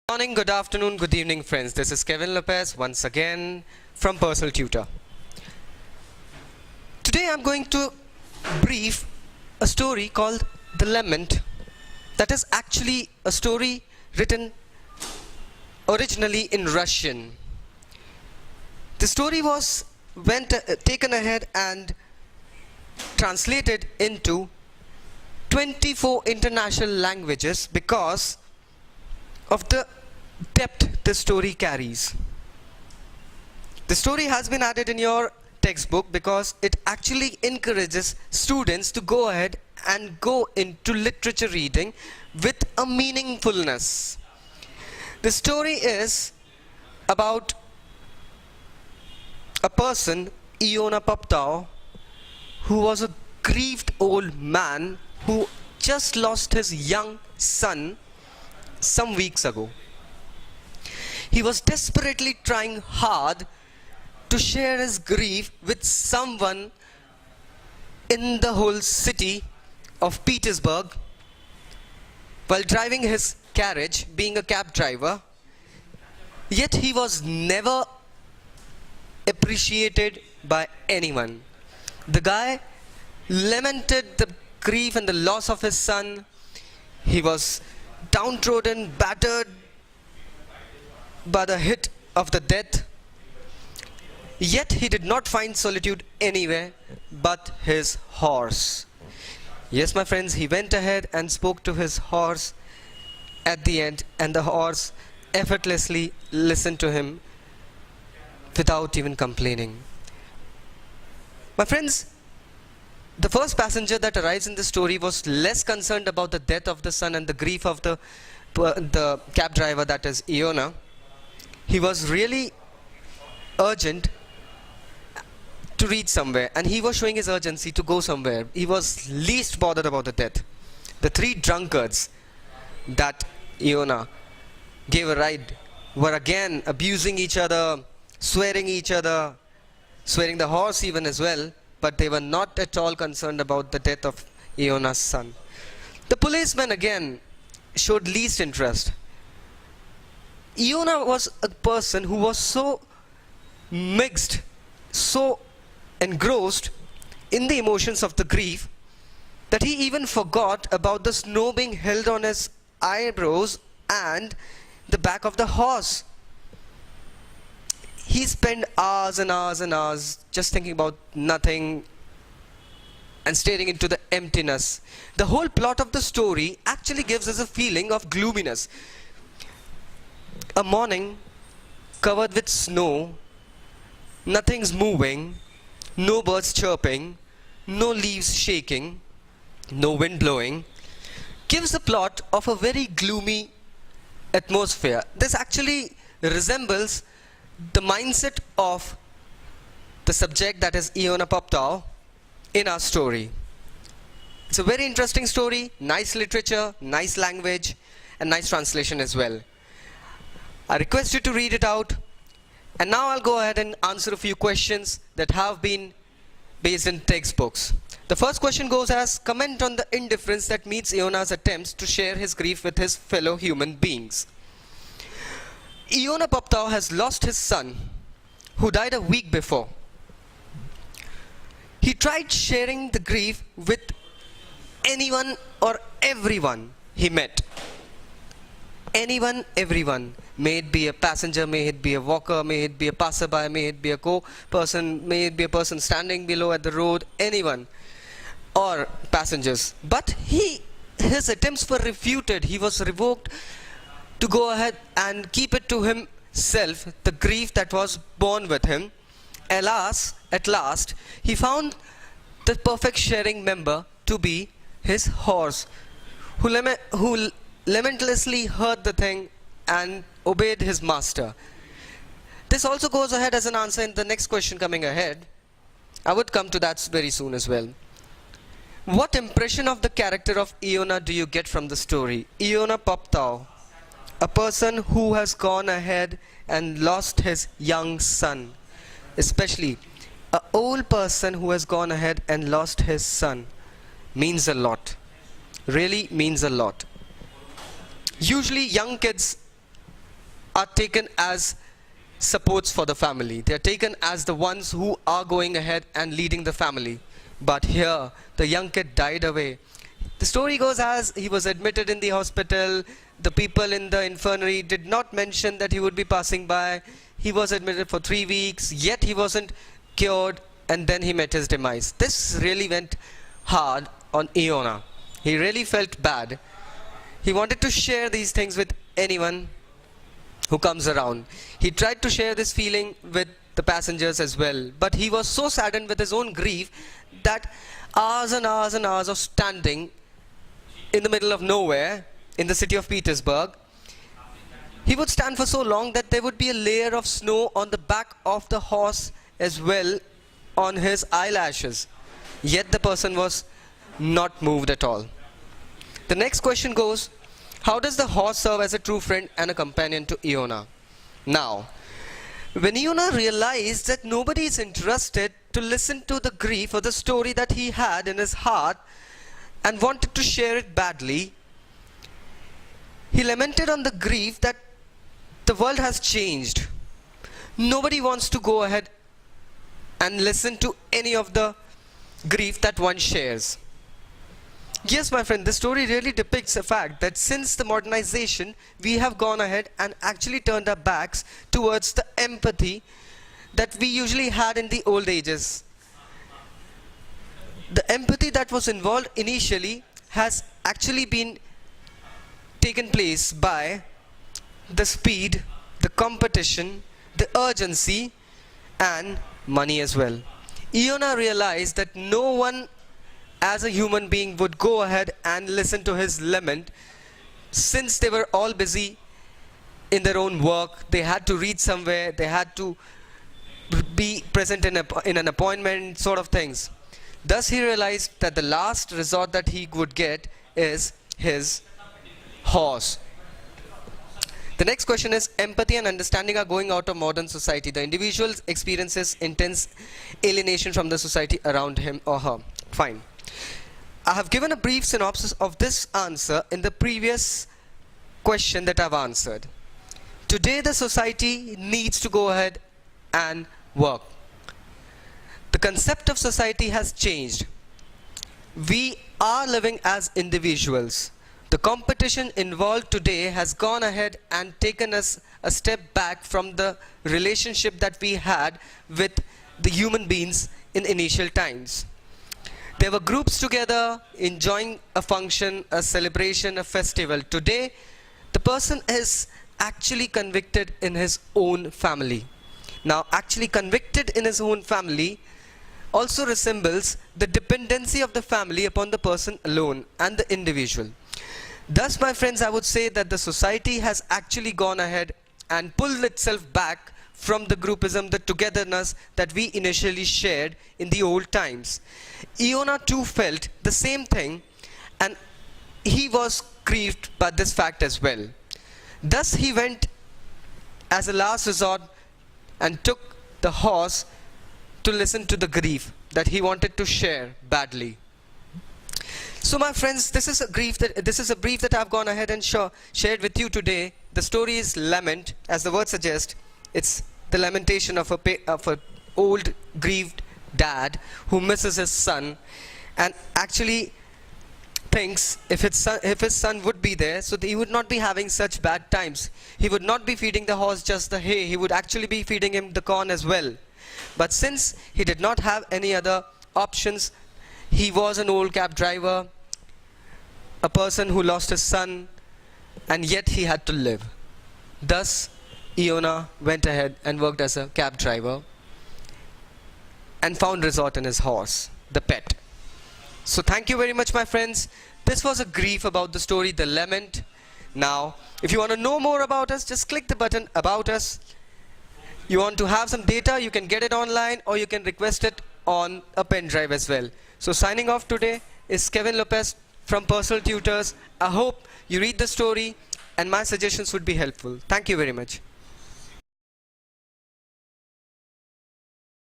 Morning, good afternoon, good evening, friends. This is Kevin Lopez once again from Personal Tutor. Today I'm going to brief a story called The Lament. That is actually a story written originally in Russian. The story was taken ahead and translated into 24 international languages because of the depth the story carries. The story has been added in your textbook because it actually encourages students to go ahead and go into literature reading with a meaningfulness. The story is about a person, Yona, who was a grieved old man who just lost his young son some weeks ago. He was desperately trying hard to share his grief with someone in the whole city of Petersburg while driving his carriage, being a cab driver. Yet he was never appreciated by anyone. The guy lamented the grief and the loss of his son. He was downtrodden, battered by the hit of the death. Yet he did not find solitude anywhere but his horse. Yes, my friends, he went ahead and spoke to his horse at the end, and the horse effortlessly listened to him without even complaining. My friends, the first passenger that arrives in the story was less concerned about the death of the son and the grief of the cab driver, that is Yona. He was really urgent to reach somewhere, and he was showing his urgency to go somewhere. He was least bothered about the death. The three drunkards that Yona gave a ride were again abusing each other, swearing the horse even as well, but they were not at all concerned about the death of Yona's son. The policeman again showed least interest. Yona was a person who was so mixed, so engrossed in the emotions of the grief that he even forgot about the snow being held on his eyebrows and the back of the horse. He spent hours and hours and hours just thinking about nothing and staring into the emptiness. The whole plot of the story actually gives us a feeling of gloominess. A morning covered with snow, nothing's moving, no birds chirping, no leaves shaking, no wind blowing, gives the plot of a very gloomy atmosphere. This actually resembles the mindset of the subject, that is Yona in our story. It's a very interesting story, nice literature, nice language, and nice translation as well. I request you to read it out, and now I'll go ahead and answer a few questions that have been based in textbooks. The first question goes as: comment on the indifference that meets Yona's attempts to share his grief with his fellow human beings. Yona has lost his son, who died a week before. He tried sharing the grief with anyone or everyone he met. Anyone, everyone. May it be a passenger, may it be a walker, may it be a passerby, may it be a person, may it be a person standing below at the road, anyone or passengers. But his attempts were refuted. He was revoked to go ahead and keep it to himself, the grief that was born with him. Alas, at last, he found the perfect sharing member to be his horse, who lamentlessly heard the thing and obeyed his master. This also goes ahead as an answer in the next question coming ahead. I would come to that very soon as well. What impression of the character of Yona do you get from the story? Yona, a person who has gone ahead and lost his young son, especially an old person who has gone ahead and lost his son, means a lot. Really means a lot. Usually young kids are taken as supports for the family. They are taken as the ones who are going ahead and leading the family. But here, the young kid died away. The story goes as he was admitted in the hospital. The people in the infirmary did not mention that he would be passing by. He was admitted for 3 weeks, yet he wasn't cured, and then he met his demise. This really went hard on Yona. He really felt bad. He wanted to share these things with anyone who comes around. He tried to share this feeling with the passengers as well, but he was so saddened with his own grief that hours and hours and hours of standing in the middle of nowhere in the city of Petersburg, he would stand for so long that there would be a layer of snow on the back of the horse as well on his eyelashes. Yet the person was not moved at all. The next question goes, how does the horse serve as a true friend and a companion to Yona? Now, when Yona realized that nobody is interested to listen to the grief or the story that he had in his heart and wanted to share it badly, he lamented on the grief that the world has changed. Nobody wants to go ahead and listen to any of the grief that one shares. Yes, my friend, this story really depicts the fact that since the modernization, we have gone ahead and actually turned our backs towards the empathy that we usually had in the old ages. The empathy that was involved initially has actually been taken place by the speed, the competition, the urgency, and money as well. Yona realized that no one as a human being would go ahead and listen to his lament, since they were all busy in their own work. They had to reach somewhere, they had to be present in an appointment, sort of things. Thus he realized that the last resort that he would get is his horse. The next question is, empathy and understanding are going out of modern society. The individual experiences intense alienation from the society around him or her. Fine. I have given a brief synopsis of this answer in the previous question that I've answered. Today the society needs to go ahead and work. The concept of society has changed. We are living as individuals. The competition involved today has gone ahead and taken us a step back from the relationship that we had with the human beings in initial times. There were groups together enjoying a function, a celebration, a festival. Today, the person is actually convicted in his own family. Now, actually convicted in his own family also resembles the dependency of the family upon the person alone and the individual. Thus, my friends, I would say that the society has actually gone ahead and pulled itself back from the groupism, the togetherness that we initially shared in the old times. Yona too felt the same thing, and he was grieved by this fact as well. Thus he went as a last resort and took the horse to listen to the grief that he wanted to share badly. So my friends, this is a brief that I've gone ahead and shared with you today. The story is Lament, as the word suggests. It's the lamentation of a old grieved dad who misses his son and actually thinks if his son would be there, so he would not be having such bad times. He would not be feeding the horse just the hay, he would actually be feeding him the corn as well. But since he did not have any other options, he was an old cab driver, a person who lost his son, and yet he had to live. Thus Yona went ahead and worked as a cab driver and found resort in his horse, the pet. So thank you very much, my friends. This was a brief about the story, The Lament. Now, if you want to know more about us, just click the button About Us. You want to have some data, you can get it online or you can request it on a pen drive as well. So signing off today is Kevin Lopez from Personal Tutors. I hope you read the story and my suggestions would be helpful. Thank you very much.